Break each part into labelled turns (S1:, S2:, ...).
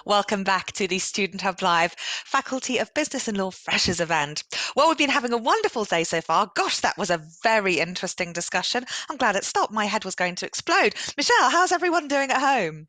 S1: Welcome back to the Student Hub Live Faculty of Business and Law Freshers event. Well, we've been having a wonderful day so far. Gosh, that was a very interesting discussion. I'm glad it stopped. My head was going to explode. Michelle, how's everyone doing at home?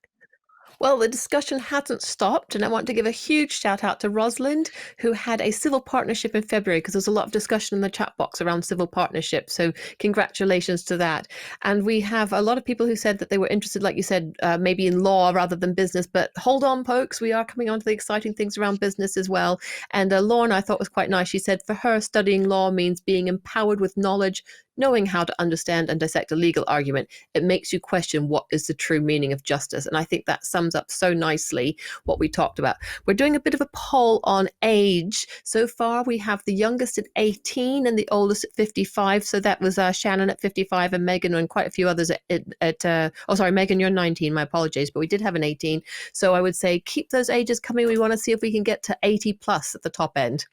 S2: Well, the discussion hasn't stopped, and I want to give a huge shout out to Rosalind, who had a civil partnership in February, because there's a lot of discussion in the chat box around civil partnership. So, congratulations to that. And we have a lot of people who said that they were interested, like you said, maybe in law rather than business. But hold on, folks, we are coming on to the exciting things around business as well. And Lorna, I thought was quite nice. She said for her, studying law means being empowered with knowledge, knowing how to understand and dissect a legal argument. It makes you question what is the true meaning of justice. And I think that sums up so nicely what we talked about. We're doing a bit of a poll on age. So far, we have the youngest at 18 and the oldest at 55. So that was Shannon at 55 and Megan and quite a few others oh, sorry, Megan, you're 19. My apologies. But we did have an 18. So I would say keep those ages coming. We want to see if we can get to 80 plus at the top end.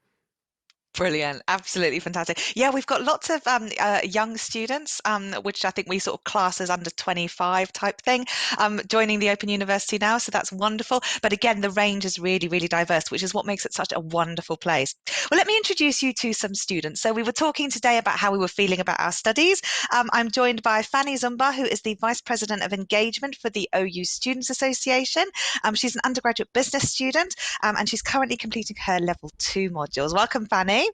S1: Brilliant. Absolutely fantastic. Yeah, we've got lots of young students, which I think we sort of class as under 25 type thing, joining the Open University now. So that's wonderful. But again, the range is really, really diverse, which is what makes it such a wonderful place. Well, let me introduce you to some students. So we were talking today about how we were feeling about our studies. I'm joined by Fanny Zumba, who is the Vice President of Engagement for the OU Students Association. She's an undergraduate business student, and she's currently completing her level 2 modules. Welcome, Fanny.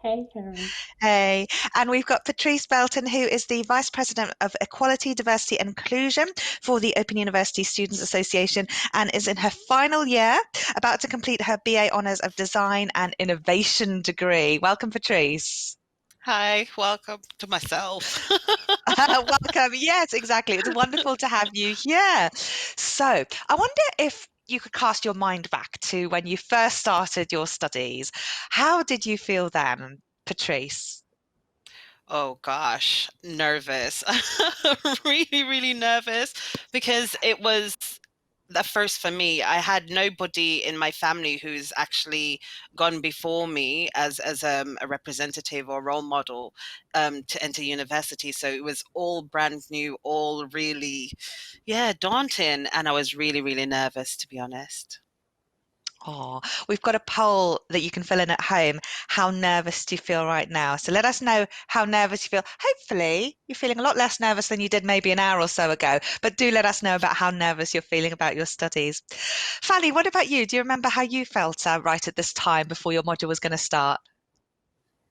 S3: Hey, Karen.
S1: Hey, and we've got Patrice Belton, who is the Vice President of Equality, Diversity and Inclusion for the Open University Students Association and is in her final year, about to complete her BA Honours of Design and Innovation degree. Welcome, Patrice.
S4: Hi, welcome to myself.
S1: Welcome. Yes, exactly. It's wonderful to have you here. So I wonder if you could cast your mind back to when you first started your studies. How did you feel then, Patrice?
S4: Oh gosh, nervous. Really, really nervous because it was the first for me. I had nobody in my family who's actually gone before me as a representative or role model to enter university. So it was all brand new, all really, yeah, daunting. And I was really, really nervous, to be honest.
S1: Oh, we've got a poll that you can fill in at home. How nervous do you feel right now? So let us know how nervous you feel. Hopefully, you're feeling a lot less nervous than you did maybe an hour or so ago, but do let us know about how nervous you're feeling about your studies. Fanny, what about you? Do you remember how you felt right at this time before your module was going to start?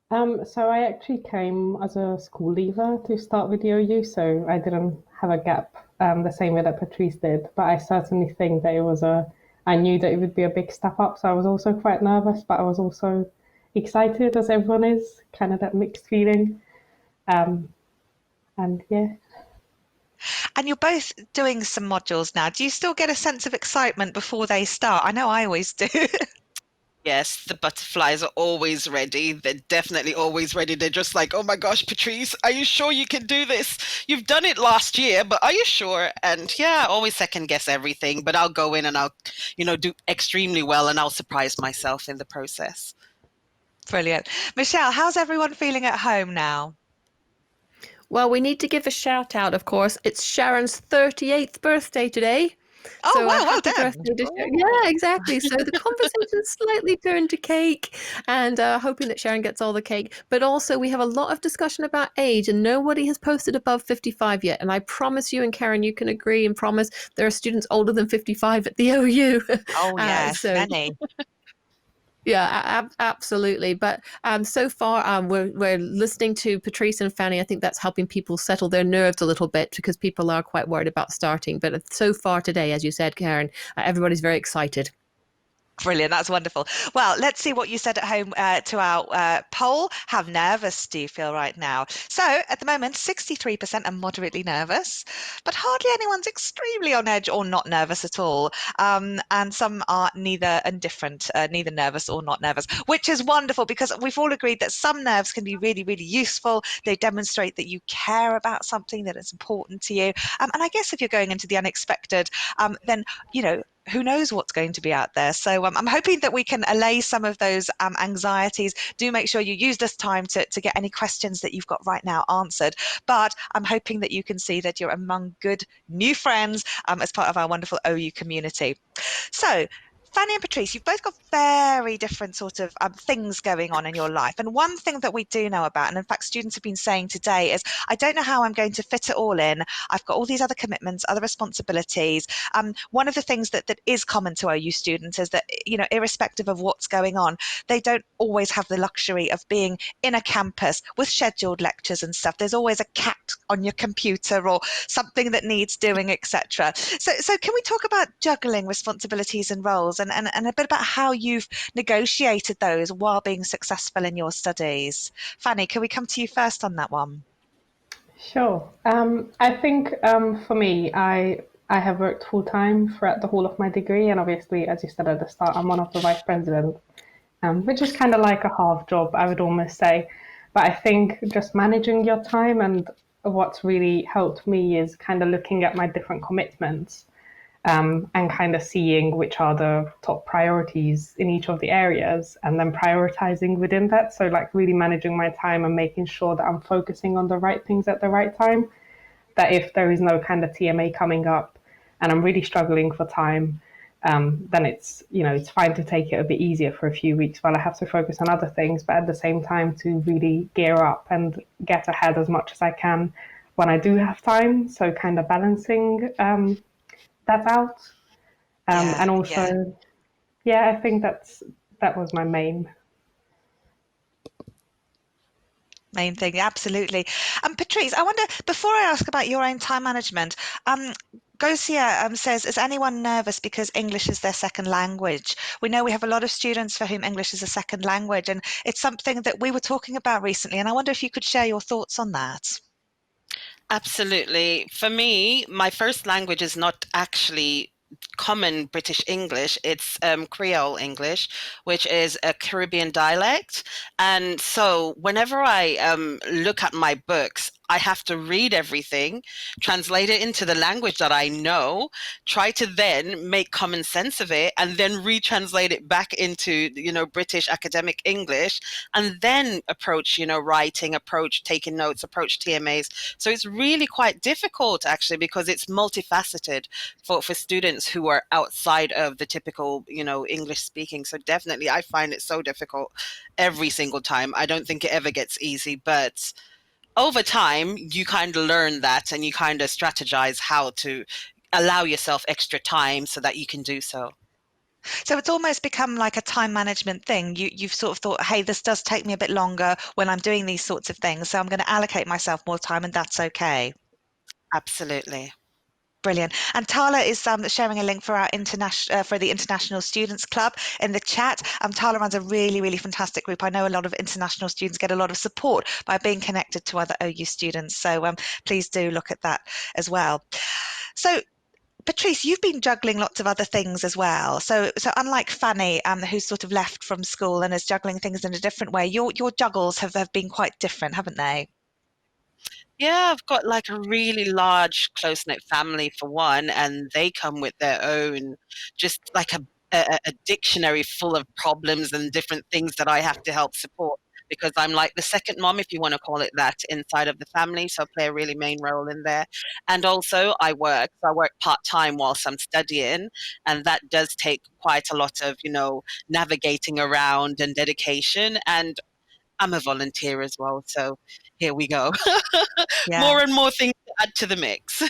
S3: So I actually came as a school leaver to start with the OU, so I didn't have a gap the same way that Patrice did. But I certainly think that I knew that it would be a big step up. So I was also quite nervous, but I was also excited, as everyone is, kind of that mixed feeling. Um, and yeah.
S1: And you're both doing some modules now. Do you still get a sense of excitement before they start? I know I always do.
S4: Yes, the butterflies are always ready. They're definitely always ready. They're just like, oh my gosh, Patrice, are you sure you can do this? You've done it last year, but are you sure? And yeah, I always second guess everything, but I'll go in and I'll, do extremely well and I'll surprise myself in the process.
S1: Brilliant. Michelle, how's everyone feeling at home now?
S2: Well, we need to give a shout out, of course. It's Sharon's 38th birthday today.
S1: Oh,
S2: So
S1: wow, well
S2: happy
S1: done.
S2: birthday to Sharon. Yeah, exactly. So the conversation slightly turned to cake and hoping that Sharon gets all the cake. But also we have a lot of discussion about age and nobody has posted above 55 yet. And I promise you, and Karen, you can agree and promise there are students older than 55 at the OU.
S1: Oh, yes,
S2: So
S1: many.
S2: yeah, absolutely. But so far, we're listening to Patrice and Fanny. I think that's helping people settle their nerves a little bit because people are quite worried about starting. But so far today, as you said, Karen, everybody's very excited.
S1: Brilliant. That's wonderful. Well, let's see what you said at home to our poll. How nervous do you feel right now? So at the moment, 63% are moderately nervous, but hardly anyone's extremely on edge or not nervous at all. And some are neither indifferent, neither nervous or not nervous, which is wonderful because we've all agreed that some nerves can be really, really useful. They demonstrate that you care about something, that it's important to you. And I guess if you're going into the unexpected, then, who knows what's going to be out there. So I'm hoping that we can allay some of those anxieties. Do make sure you use this time to get any questions that you've got right now answered. But I'm hoping that you can see that you're among good new friends as part of our wonderful OU community. So Fanny and Patrice, you've both got very different sort of things going on in your life. And one thing that we do know about, and in fact, students have been saying today, is I don't know how I'm going to fit it all in. I've got all these other commitments, other responsibilities. One of the things that is common to OU students is that, irrespective of what's going on, they don't always have the luxury of being in a campus with scheduled lectures and stuff. There's always a cat on your computer or something that needs doing, etc. So can we talk about juggling responsibilities and roles and a bit about how you've negotiated those while being successful in your studies? Fanny, can we come to you first on that one?
S3: Sure. I think for me, I have worked full time throughout the whole of my degree, and obviously, as you said at the start, I'm one of the vice presidents, which is kind of like a half job, I would almost say. But I think just managing your time, and what's really helped me is kind of looking at my different commitments, and kind of seeing which are the top priorities in each of the areas and then prioritizing within that. So, like, really managing my time and making sure that I'm focusing on the right things at the right time. That if there is no kind of TMA coming up and I'm really struggling for time, then it's fine to take it a bit easier for a few weeks while I have to focus on other things, but at the same time to really gear up and get ahead as much as I can when I do have time. So kind of balancing that out. And also, yeah, I think that was my main
S1: thing. Absolutely. Patrice, I wonder, before I ask about your own time management, Gosia says, is anyone nervous because English is their second language? We know we have a lot of students for whom English is a second language, and it's something that we were talking about recently, and I wonder if you could share your thoughts on that.
S4: Absolutely. For me, my first language is not actually common British English. It's Creole English, which is a Caribbean dialect. And so whenever I look at my books, I have to read everything, translate it into the language that I know, try to then make common sense of it, and then retranslate it back into, British academic English, and then approach, writing, approach taking notes, approach TMAs. So it's really quite difficult, actually, because it's multifaceted for students who are outside of the typical, English speaking. So definitely, I find it so difficult every single time. I don't think it ever gets easy, but over time, you kind of learn that and you kind of strategize how to allow yourself extra time so that you can do so.
S1: So it's almost become like a time management thing. You've sort of thought, hey, this does take me a bit longer when I'm doing these sorts of things, so I'm going to allocate myself more time, and that's okay.
S4: Absolutely.
S1: Brilliant. And Tala is sharing a link for our for the International Students Club in the chat. Tala runs a really, really fantastic group. I know a lot of international students get a lot of support by being connected to other OU students. So please do look at that as well. So Patrice, you've been juggling lots of other things as well. So unlike Fanny, who's sort of left from school and is juggling things in a different way, your juggles have been quite different, haven't they?
S4: Yeah, I've got like a really large, close-knit family for one, and they come with their own, just like a dictionary full of problems and different things that I have to help support because I'm like the second mom, if you want to call it that, inside of the family. So I play a really main role in there. And also I work. So I work part-time whilst I'm studying, and that does take quite a lot of, navigating around and dedication. And I'm a volunteer as well. So here we go.
S1: Yeah.
S4: More and more things to add to the mix.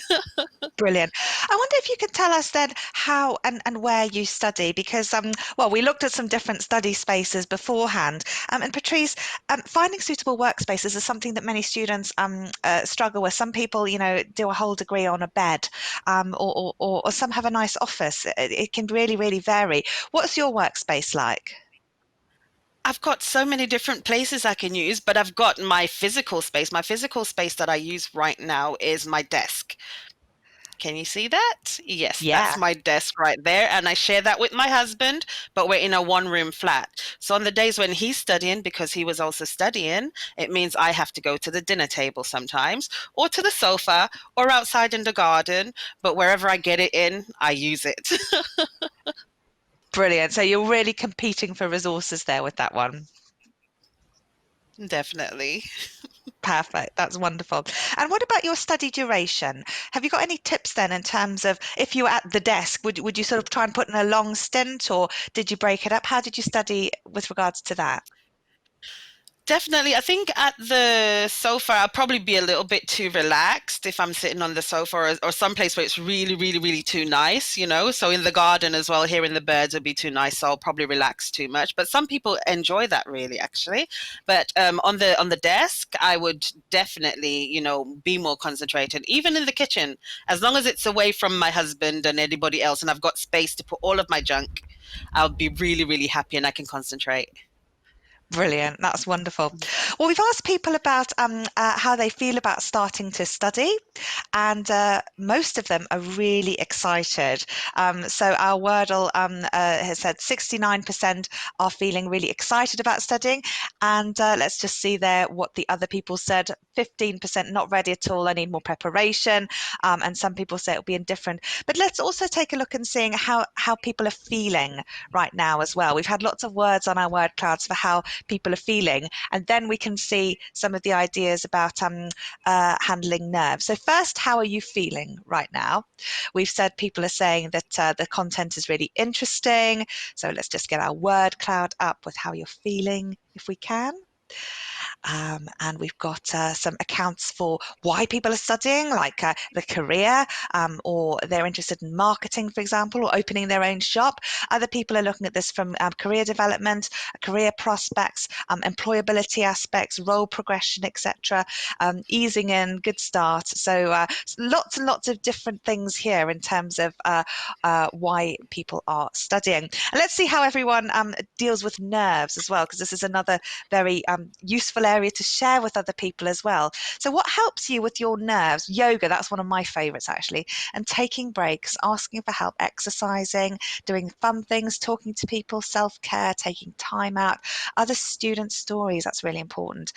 S1: Brilliant. I wonder if you could tell us then how and where you study, because well, we looked at some different study spaces beforehand. And Patrice, finding suitable workspaces is something that many students struggle with. Some people, do a whole degree on a bed, or some have a nice office. It can really, really vary. What's your workspace like?
S4: I've got so many different places I can use, but I've got my physical space. My physical space that I use right now is my desk. Can you see that? Yes, that's
S1: Yeah.
S4: my desk right there. And I share that with my husband, but we're in a one-room flat. So on the days when he's studying, because he was also studying, it means I have to go to the dinner table sometimes, or to the sofa, or outside in the garden. But wherever I get it in, I use it.
S1: Brilliant. So you're really competing for resources there with that one.
S4: Definitely.
S1: Perfect. That's wonderful. And what about your study duration? Have you got any tips then in terms of if you were at the desk, would you sort of try and put in a long stint, or did you break it up? How did you study with regards to that?
S4: Definitely. I think at the sofa, I'll probably be a little bit too relaxed if I'm sitting on the sofa, or someplace where it's really, really, really too nice, you know? So in the garden as well, hearing the birds would be too nice. So I'll probably relax too much. But some people enjoy that really, actually. But on the desk, I would definitely, you know, be more concentrated, even in the kitchen, as long as it's away from my husband and anybody else, and I've got space to put all of my junk, I'll be really, really happy and I can concentrate.
S1: Brilliant. That's wonderful. Well, we've asked people about how they feel about starting to study, and most of them are really excited. So our Wordle has said 69% are feeling really excited about studying, and let's just see there what the other people said. 15% not ready at all, I need more preparation, and some people say it'll be indifferent. But let's also take a look and seeing how people are feeling right now as well. We've had lots of words on our word clouds for how people are feeling, and then we can see some of the ideas about handling nerves. So first, how are you feeling right now? We've said people are saying that the content is really interesting, so let's just get our word cloud up with how you're feeling if we can. And we've got some accounts for why people are studying, like the career, or they're interested in marketing, for example, or opening their own shop. Other people are looking at this from career development, career prospects, employability aspects, role progression, etc. Easing in, good start. So lots and lots of different things here in terms of why people are studying. And let's see how everyone deals with nerves as well, because this is another very useful area to share with other people as well. So what helps you with your nerves? Yoga, that's one of my favorites actually. And taking breaks, asking for help, exercising, doing fun things, talking to people, self-care, taking time out, other student stories, that's really important.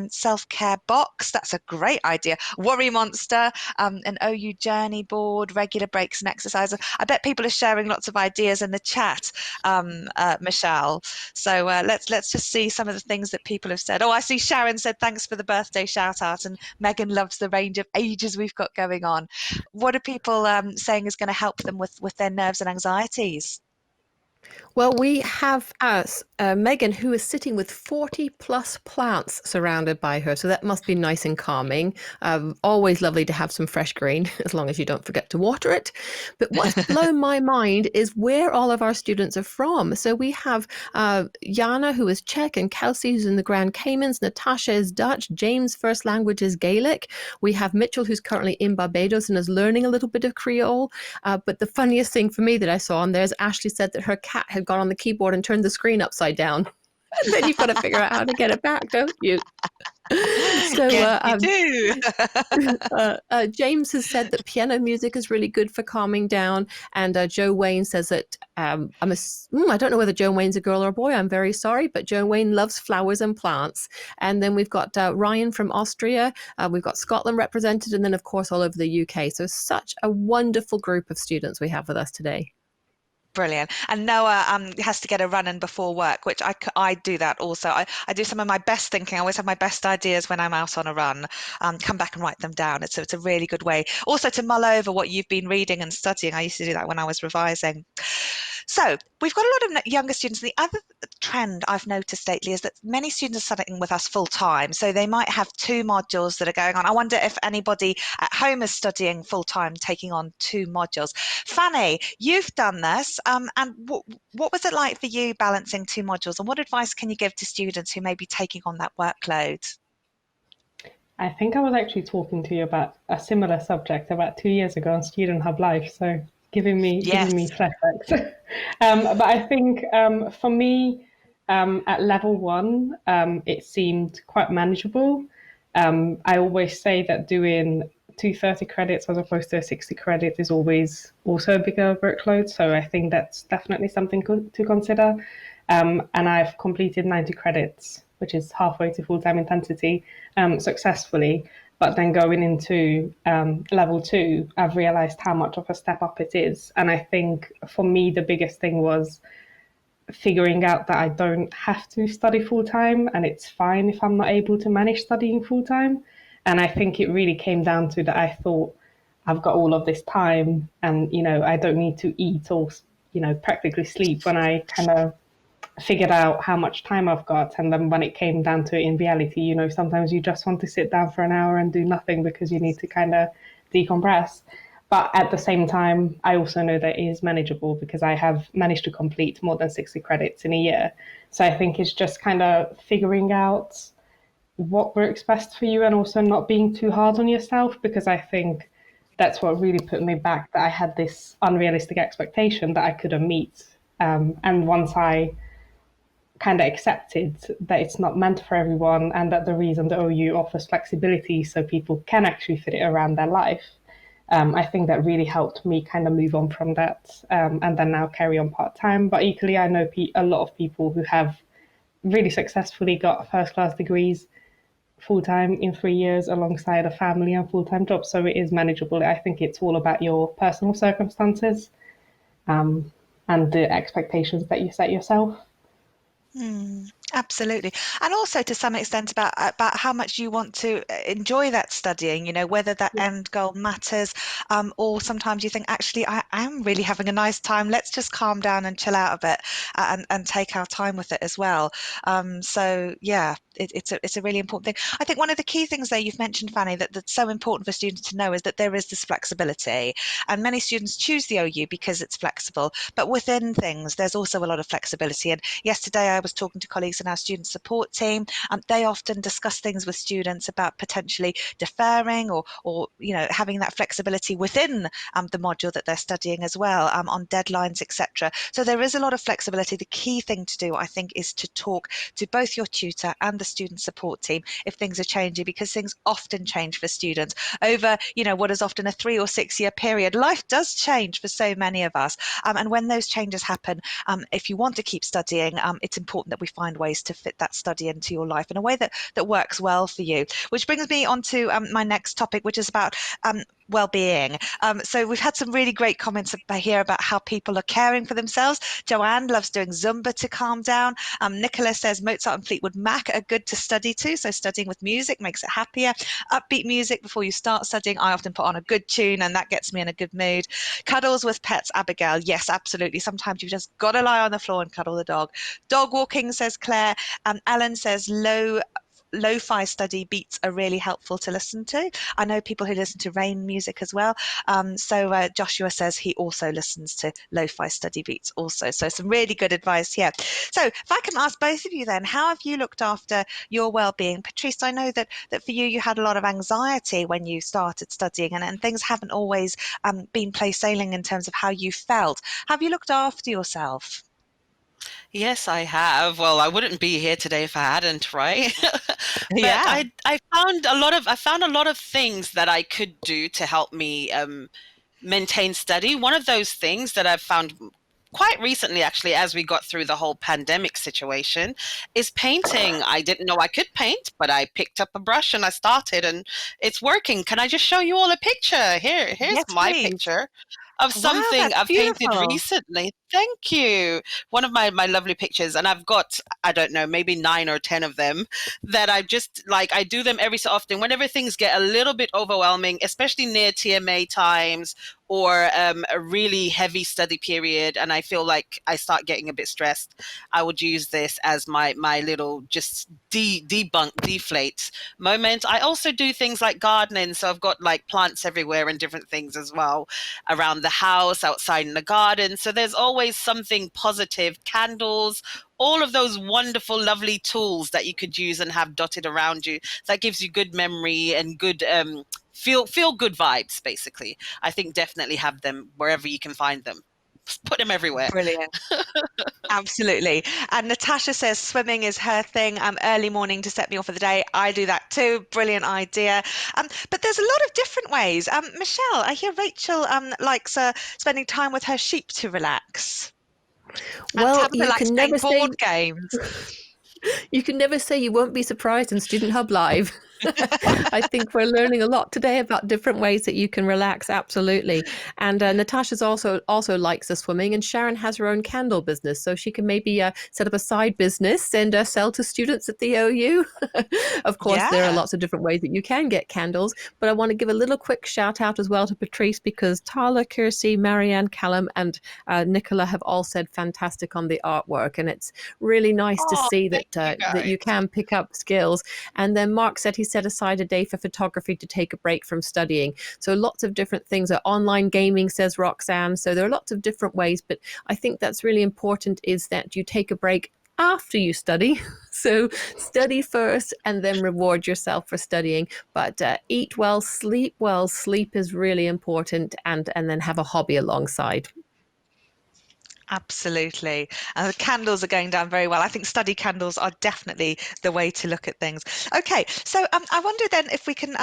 S1: Self-care box, that's a great idea. Worry monster, an OU journey board, regular breaks and exercises. I bet people are sharing lots of ideas in the chat, Michelle. So let's just see some of the things that people have said. Oh, I see Sharon said thanks for the birthday shout out, and Megan loves the range of ages we've got going on. What are people saying is going to help them with their nerves and anxieties?
S2: Well, we have Megan, who is sitting with 40 plus plants surrounded by her. So that must be nice and calming. Always lovely to have some fresh green, as long as you don't forget to water it. But what's blown my mind is where all of our students are from. So we have Jana, who is Czech, and Kelsey, who's in the Grand Caymans. Natasha is Dutch. James' first language is Gaelic. We have Mitchell, who's currently in Barbados and is learning a little bit of Creole. But the funniest thing for me that I saw on there is Ashley said that her cat had gone on the keyboard and turned the screen upside down. And then you've got to figure out how to get it back, don't you? So
S1: Yes, you do.
S2: James has said that piano music is really good for calming down, and Joe Wayne says that I don't know whether Joe Wayne's a girl or a boy. I'm very sorry, but Joe Wayne loves flowers and plants. And then we've got Ryan from Austria. We've got Scotland represented, and then of course all over the UK. So such a wonderful group of students we have with us today.
S1: Brilliant. And Noah has to get a run in before work, which I do that also. I do some of my best thinking. I always have my best ideas when I'm out on a run. Come back and write them down. It's a really good way. Also to mull over what you've been reading and studying. I used to do that when I was revising. So we've got a lot of younger students. The other trend I've noticed lately is that many students are studying with us full time. So they might have 2 modules that are going on. I wonder if anybody at home is studying full time, taking on 2 modules. Fanny, you've done this. And what was it like for you balancing 2 modules? And what advice can you give to students who may be taking on that workload?
S3: I think I was actually talking to you about a similar subject about 2 years ago on Student Hub Live, so
S1: Yes.
S3: giving me flashbacks. But I think for me, at level 1, it seemed quite manageable. I always say that doing 230 credits as opposed to a 60 credit is always also a bigger workload. So I think that's definitely something to consider. And I've completed 90 credits, which is halfway to full-time intensity, successfully. But then going into level two, I've realized how much of a step up it is. And I think for me, the biggest thing was figuring out that I don't have to study full time and it's fine if I'm not able to manage studying full time. And I think it really came down to that I thought I've got all of this time and, I don't need to eat or, practically sleep when I kind of figured out how much time I've got. And then when it came down to it in reality, sometimes you just want to sit down for an hour and do nothing because you need to kind of decompress. But at the same time, I also know that it is manageable because I have managed to complete more than 60 credits in a year. So I think it's just kind of figuring out what works best for you and also not being too hard on yourself, because I think that's what really put me back, that I had this unrealistic expectation that I couldn't meet. And once I kind of accepted that it's not meant for everyone and that the reason the OU offers flexibility so people can actually fit it around their life, I think that really helped me kind of move on from that, and then now carry on part-time. But equally, I know a lot of people who have really successfully got first-class degrees full-time in 3 years alongside a family and full-time job. So it is manageable. I think it's all about your personal circumstances, and the expectations that you set yourself.
S1: Absolutely. And also to some extent about how much you want to enjoy that studying, whether that end goal matters, or sometimes you think, actually, I am really having a nice time. Let's just calm down and chill out a bit, and take our time with it as well. So yeah, it's a really important thing. I think one of the key things there you've mentioned, Fanny, that's so important for students to know is that there is this flexibility. And many students choose the OU because it's flexible, but within things, there's also a lot of flexibility. And yesterday I was talking to colleagues in our student support team. They often discuss things with students about potentially deferring or having that flexibility within the module that they're studying as well, on deadlines, etc. So there is a lot of flexibility. The key thing to do, I think, is to talk to both your tutor and the student support team if things are changing, because things often change for students over what is often a 3 or 6 year period. Life does change for so many of us, and when those changes happen, if you want to keep studying, it's important that we find ways to fit that study into your life in a way that works well for you. Which brings me on to my next topic, which is about well-being. So we've had some really great comments here about how people are caring for themselves. Joanne loves doing Zumba to calm down. Nicola says Mozart and Fleetwood Mac are good to study to, so studying with music makes it happier. Upbeat music before you start studying. I often put on a good tune and that gets me in a good mood. Cuddles with pets, Abigail. Yes, absolutely. Sometimes you've just got to lie on the floor and cuddle the dog. Dog walking, says Claire. Ellen says lo-fi study beats are really helpful to listen to. I know people who listen to rain music as well. So Joshua says he also listens to lo-fi study beats also. So some really good advice here. So if I can ask both of you then, how have you looked after your well-being? Patrice, I know that for you had a lot of anxiety when you started studying, and things haven't always been plain sailing in terms of how you felt. Have you looked after yourself?
S4: Yes, I have. Well, I wouldn't be here today if I hadn't, right? But
S1: Yeah.
S4: I found a lot of things that I could do to help me maintain study. One of those things that I've found quite recently, actually, as we got through the whole pandemic situation, is painting. I didn't know I could paint, but I picked up a brush and I started, and it's working. Can I just show you all a picture? Here's
S1: Yes,
S4: my
S1: please.
S4: picture of
S1: Wow,
S4: something
S1: that's
S4: I've painted
S1: beautiful.
S4: recently. Thank you. One of my lovely pictures, and I've got, I don't know, maybe 9 or 10 of them that I just like. I do them every so often whenever things get a little bit overwhelming, especially near TMA times or a really heavy study period, and I feel like I start getting a bit stressed. I would use this as my little just deflate moment. I also do things like gardening, so I've got like plants everywhere and different things as well around the house, outside in the garden. So there's always something positive. Candles, all of those wonderful, lovely tools that you could use and have dotted around you. That gives you good memory and good feel good vibes. Basically, I think definitely have them wherever you can find them. put them everywhere.
S1: Brilliant. Absolutely. And Natasha says swimming is her thing. Early morning to set me off for the day. I do that too. Brilliant idea. But there's a lot of different ways. Michelle, I hear Rachel likes spending time with her sheep to relax. And
S2: Well,
S1: Tabitha likes playing board games.
S2: You can never say you won't be surprised in Student Hub Live. I think we're learning a lot today about different ways that you can relax. Absolutely. And Natasha's also likes the swimming, and Sharon has her own candle business, so she can maybe set up a side business and sell to students at the OU. Of course, there are lots of different ways that you can get candles, but I want to give a little quick shout out as well to Patrice, because Tala, Kirsty, Marianne, Callum, and Nicola have all said fantastic on the artwork, and it's really nice to see that that you can pick up skills. And then Mark said he set aside a day for photography to take a break from studying. So lots of different things. Online gaming, says Roxanne. So there are lots of different ways, but I think that's really important, is that you take a break after you study. So study first and then reward yourself for studying. But eat well, sleep well. Sleep is really important, and then have a hobby alongside.
S1: Absolutely. And the candles are going down very well. I think study candles are definitely the way to look at things. Okay, so I wonder then if we can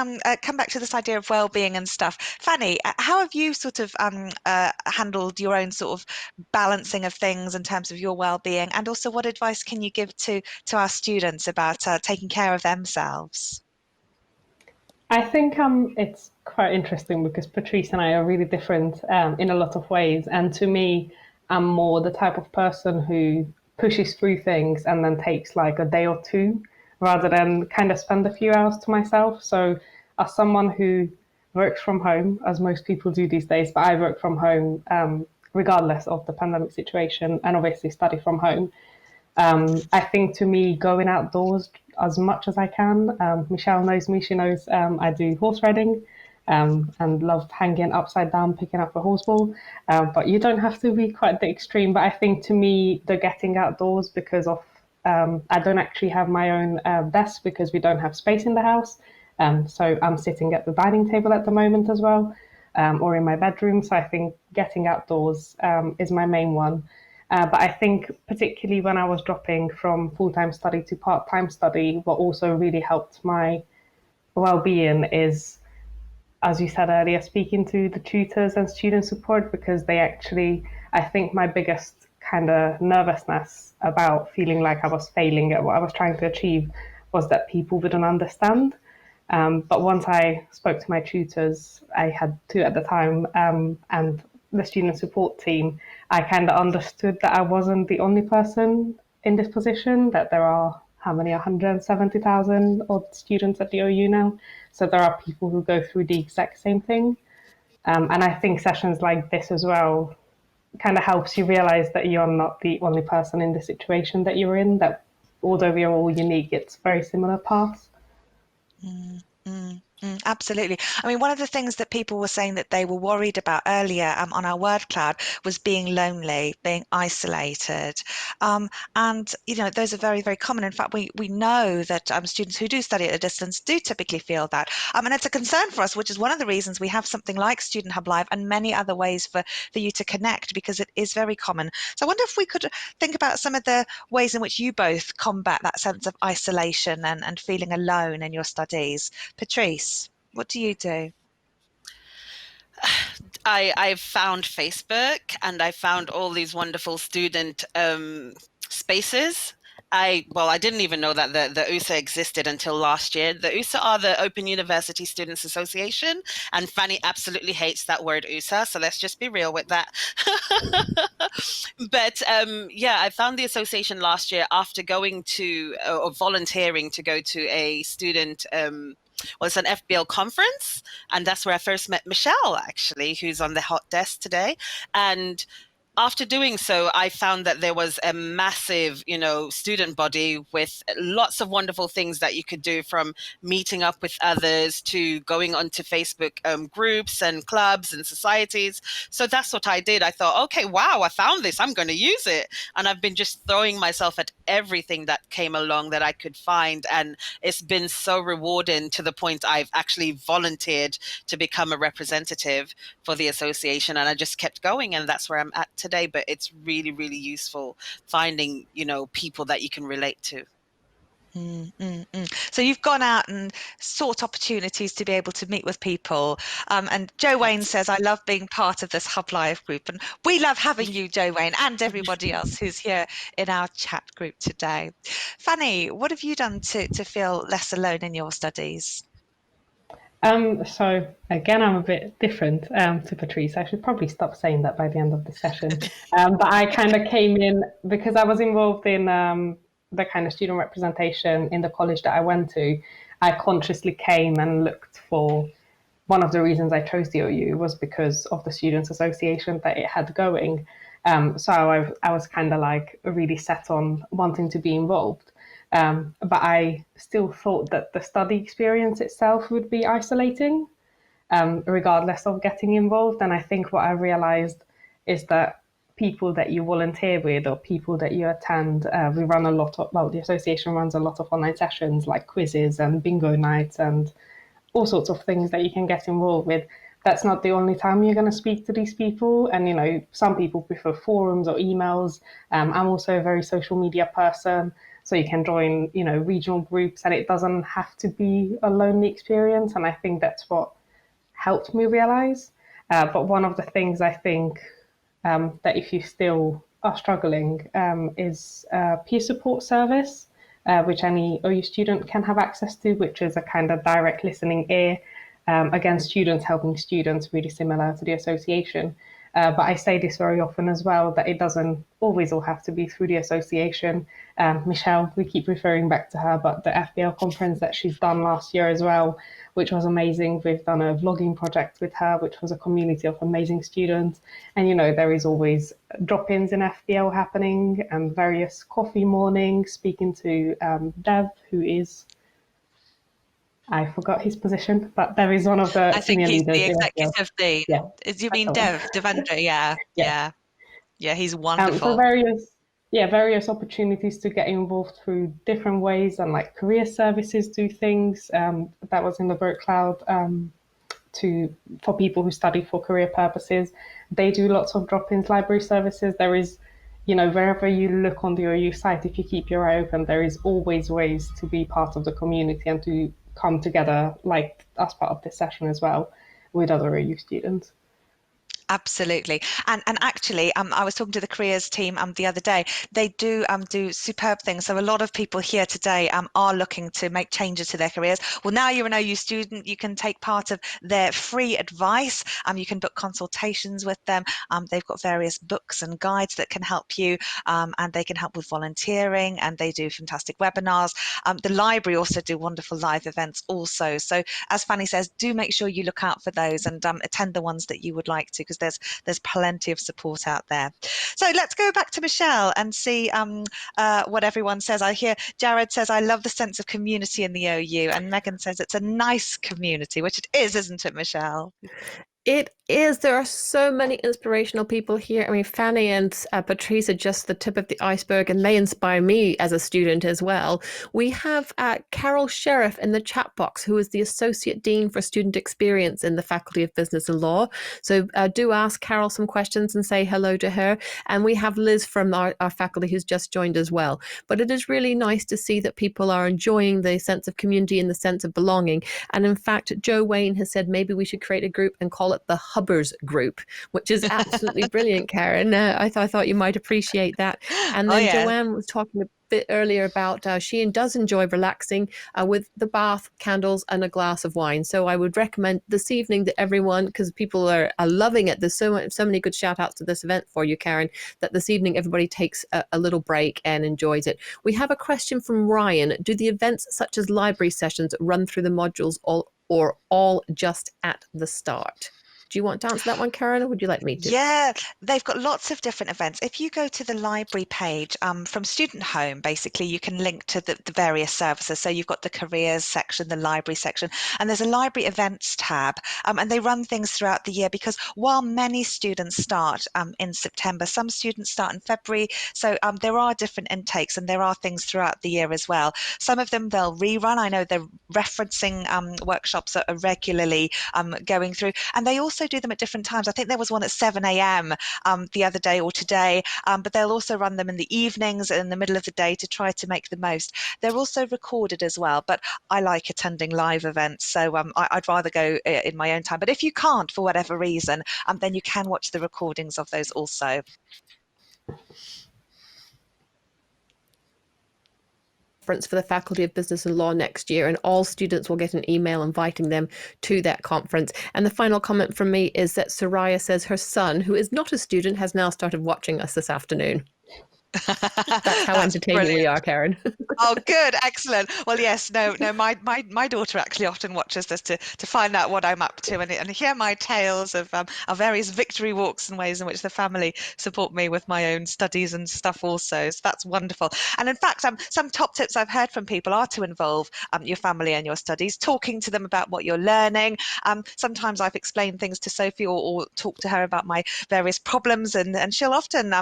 S1: come back to this idea of well-being and stuff. Fanny, how have you sort of handled your own sort of balancing of things in terms of your well-being? And also, what advice can you give to our students about taking care of themselves?
S3: I think it's quite interesting because Patrice and I are really different in a lot of ways. And to me, I'm more the type of person who pushes through things and then takes like a day or two rather than kind of spend a few hours to myself. So, as someone who works from home, as most people do these days, but I work from home regardless of the pandemic situation, and obviously study from home. I think to me, going outdoors as much as I can. Michelle knows me; she knows I do horse riding and love hanging upside down, picking up a horse ball. But you don't have to be quite the extreme. But I think to me, the getting outdoors, because of I don't actually have my own desk because we don't have space in the house. So I'm sitting at the dining table at the moment as well, or in my bedroom. So I think getting outdoors is my main one. But I think particularly when I was dropping from full-time study to part-time study, what also really helped my well-being is, as you said earlier, speaking to the tutors and student support, because they actually, I think my biggest kind of nervousness about feeling like I was failing at what I was trying to achieve was that people wouldn't understand. But once I spoke to my tutors, I had two at the time, and the student support team, I kind of understood that I wasn't the only person in this position, that there are how many, 170,000 odd students at the OU now. So there are people who go through the exact same thing. And I think sessions like this as well kind of helps you realize that you're not the only person in the situation that you're in, that although we are all unique, it's very similar paths.
S1: Absolutely. I mean, one of the things that people were saying that they were worried about earlier on our word cloud was being lonely, being isolated. And, you know, those are very, very common. In fact, we know that students who do study at a distance do typically feel that. And it's a concern for us, which is one of the reasons we have something like Student Hub Live and many other ways for you to connect, because it is very common. So I wonder if we could think about some of the ways in which you both combat that sense of isolation and feeling alone in your studies. Patrice, what do you do?
S4: I've found Facebook, and I found all these wonderful student spaces. I didn't even know that the USA existed until last year. The USA are the Open University Students Association, and Fanny absolutely hates that word USA, so let's just be real with that. But I found the association last year after going to or volunteering to go to a student it's an FBL conference, and that's where I first met Michelle, actually, who's on the hot desk today. And after doing so, I found that there was a massive, student body with lots of wonderful things that you could do, from meeting up with others to going onto Facebook groups and clubs and societies. So that's what I did. I thought, okay, wow, I found this. I'm going to use it. And I've been just throwing myself at everything that came along that I could find. And it's been so rewarding to the point I've actually volunteered to become a representative for the association. And I just kept going, and that's where I'm at today. But it's really, really useful finding, people that you can relate to.
S1: So you've gone out and sought opportunities to be able to meet with people. And Joe Wayne says, I love being part of this Hub Live group. And we love having you, Joe Wayne, and everybody else who's here in our chat group today. Fanny, what have you done to feel less alone in your studies?
S3: So again, I'm a bit different to Patrice. I should probably stop saying that by the end of the session. But I kind of came in because I was involved in the kind of student representation in the college that I went to. I consciously came and looked for one of the reasons I chose the OU was because of the Students' Association that it had going. So I was kind of like really set on wanting to be involved. But I still thought that the study experience itself would be isolating, regardless of getting involved. And I think what I realized is that people that you volunteer with or people that you attend, we run a lot of, well, the association runs a lot of online sessions like quizzes and bingo nights and all sorts of things that you can get involved with. That's not the only time you're going to speak to these people. And, some people prefer forums or emails. I'm also a very social media person. So you can join, regional groups and it doesn't have to be a lonely experience. And I think that's what helped me realize. But one of the things I think that if you still are struggling is peer support service, which any OU student can have access to, which is a kind of direct listening ear against students, helping students, really similar to the association. But I say this very often as well, that it doesn't always all have to be through the association. Michelle, we keep referring back to her, but the FBL conference that she's done last year as well, which was amazing. We've done a vlogging project with her, which was a community of amazing students. And, there is always drop-ins in FBL happening and various coffee mornings, speaking to Dev, who is, I forgot his position, but there is one of the
S1: I think
S3: senior
S1: he's
S3: leaders
S1: the
S3: in FBL.
S1: executive dean.
S3: Yeah,
S1: You
S3: that's
S1: mean
S3: the one.
S1: Devendra? Yeah,
S3: Yeah.
S1: he's
S3: So
S1: wonderful.
S3: various opportunities to get involved through different ways, and like career services do things. That was in the Bird Cloud for people who study for career purposes. They do lots of drop-ins library services. There is, wherever you look on the OU site, if you keep your eye open, there is always ways to be part of the community and to come together, like as part of this session as well, with other OU students.
S1: Absolutely. And actually, I was talking to the careers team the other day. They do superb things. So a lot of people here today are looking to make changes to their careers. Well, now you're an OU student, you can take part of their free advice. You can book consultations with them. They've got various books and guides that can help you, and they can help with volunteering, and they do fantastic webinars. The library also do wonderful live events also. So as Fanny says, do make sure you look out for those and attend the ones that you would like to, because there's plenty of support out there. So let's go back to Michelle and see what everyone says. I hear Jared says, I love the sense of community in the OU, and Megan says it's a nice community, which it is, isn't it, Michelle?
S2: It is. There are so many inspirational people here. I mean, Fanny and Patrice are just the tip of the iceberg, and they inspire me as a student as well. We have Carol Sheriff in the chat box, who is the Associate Dean for Student Experience in the Faculty of Business and Law. So do ask Carol some questions and say hello to her. And we have Liz from our faculty who's just joined as well. But it is really nice to see that people are enjoying the sense of community and the sense of belonging. And in fact, Joe Wayne has said maybe we should create a group and call it the Hubbers group, which is absolutely brilliant, Karen. I thought you might appreciate that. And then Joanne was talking a bit earlier about she does enjoy relaxing with the bath, candles, and a glass of wine. So I would recommend this evening that everyone, because people are loving it, there's so many good shout outs to this event for you, Karen, that this evening everybody takes a little break and enjoys it. We have a question from Ryan. Do the events such as library sessions run through the modules or all just at the start? Do you want to answer that one, Karen, or would you like me to?
S1: Yeah, they've got lots of different events. If you go to the library page from Student Home, basically, you can link to the various services. So you've got the careers section, the library section, and there's a library events tab. And they run things throughout the year because while many students start in September, some students start in February. So there are different intakes and there are things throughout the year as well. Some of them they'll rerun. I know they're referencing workshops that are regularly going through, and they also do them at different times. I think there was one at 7 a.m. The other day or today, but they'll also run them in the evenings and in the middle of the day to try to make the most. They're also recorded as well, but I like attending live events, so I'd rather go in my own time. But if you can't for whatever reason, then you can watch the recordings of those also.
S2: Conference for the Faculty of Business and Law next year, and all students will get an email inviting them to that conference. And the final comment from me is that Soraya says her son, who is not a student, has now started watching us this afternoon. That's how entertaining we are, Karen.
S1: Oh, good, excellent. Well, yes, no, my daughter actually often watches this to find out what I'm up to and hear my tales of our various victory walks and ways in which the family support me with my own studies and stuff also. So that's wonderful. And in fact, some top tips I've heard from people are to involve your family and your studies, talking to them about what you're learning. Sometimes I've explained things to Sophie or talked to her about my various problems, and she'll often,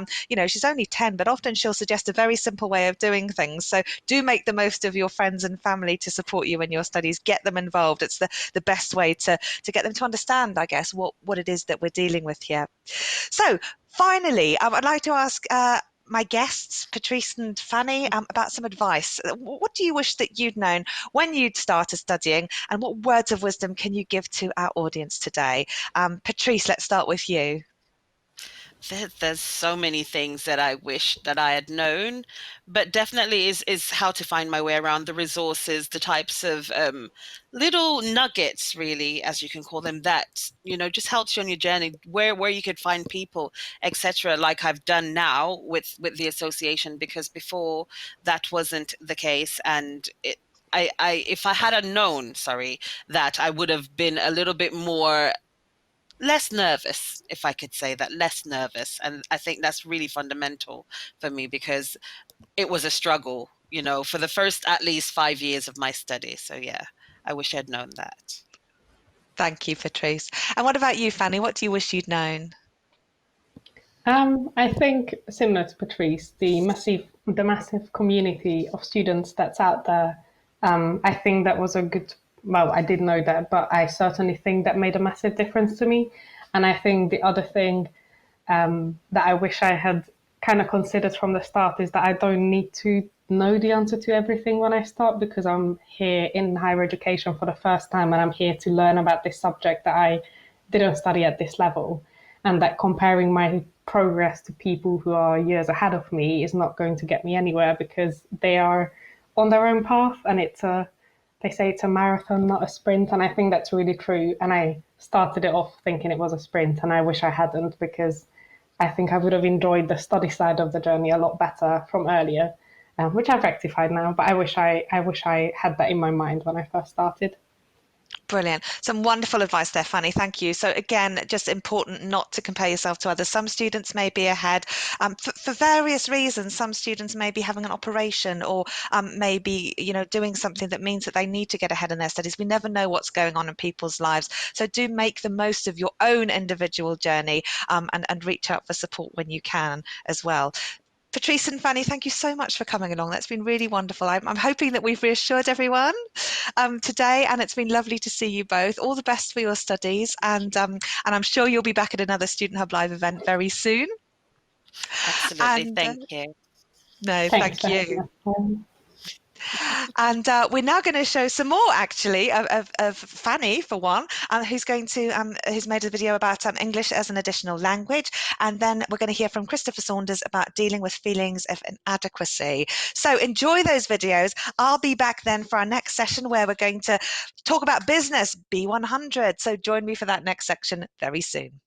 S1: she's only 10, but often she'll suggest a very simple way of doing things. So do make the most of your friends and family to support you in your studies. Get them involved. It's the best way to get them to understand, I guess, what it is that we're dealing with here. So finally, I'd like to ask my guests, Patrice and Fanny, about some advice. What do you wish that you'd known when you'd started studying, and what words of wisdom can you give to our audience today? Patrice, let's start with you.
S4: There's so many things that I wish that I had known, but definitely is how to find my way around the resources, the types of little nuggets, really, as you can call them, that just helps you on your journey, where you could find people, etc. Like I've done now with the association, because before that wasn't the case, and if I had known, that I would have been a little bit more less nervous, if I could say that, less nervous. And I think that's really fundamental for me, because it was a struggle, for the first at least 5 years of my study. So yeah, I wish I'd known that.
S1: Thank you, Patrice. And what about you, Fanny? What do you wish you'd known?
S3: I think similar to Patrice, the massive community of students that's out there. I think that was a good. Well, I did know that, but I certainly think that made a massive difference to me. And I think the other thing that I wish I had kind of considered from the start is that I don't need to know the answer to everything when I start, because I'm here in higher education for the first time and I'm here to learn about this subject that I didn't study at this level. And that comparing my progress to people who are years ahead of me is not going to get me anywhere, because they are on their own path, and they say it's a marathon, not a sprint. And I think that's really true. And I started it off thinking it was a sprint, and I wish I hadn't, because I think I would have enjoyed the study side of the journey a lot better from earlier, which I've rectified now. But I wish I had that in my mind when I first started.
S1: Brilliant. Some wonderful advice there, Fanny. Thank you. So again, just important not to compare yourself to others. Some students may be ahead for various reasons. Some students may be having an operation, or maybe doing something that means that they need to get ahead in their studies. We never know what's going on in people's lives. So do make the most of your own individual journey, and reach out for support when you can as well. Patrice and Fanny, thank you so much for coming along. That's been really wonderful. I'm hoping that we've reassured everyone today, and it's been lovely to see you both. All the best for your studies, and I'm sure you'll be back at another Student Hub Live event very soon.
S4: Absolutely.
S1: And
S4: Thank you.
S1: no,
S3: Thanks
S1: thank
S3: for
S1: you.
S3: having us.
S1: And we're now going to show some more, actually, of Fanny, for one, who's made a video about English as an additional language. And then we're going to hear from Christopher Saunders about dealing with feelings of inadequacy. So enjoy those videos. I'll be back then for our next session, where we're going to talk about business B100. So join me for that next section very soon.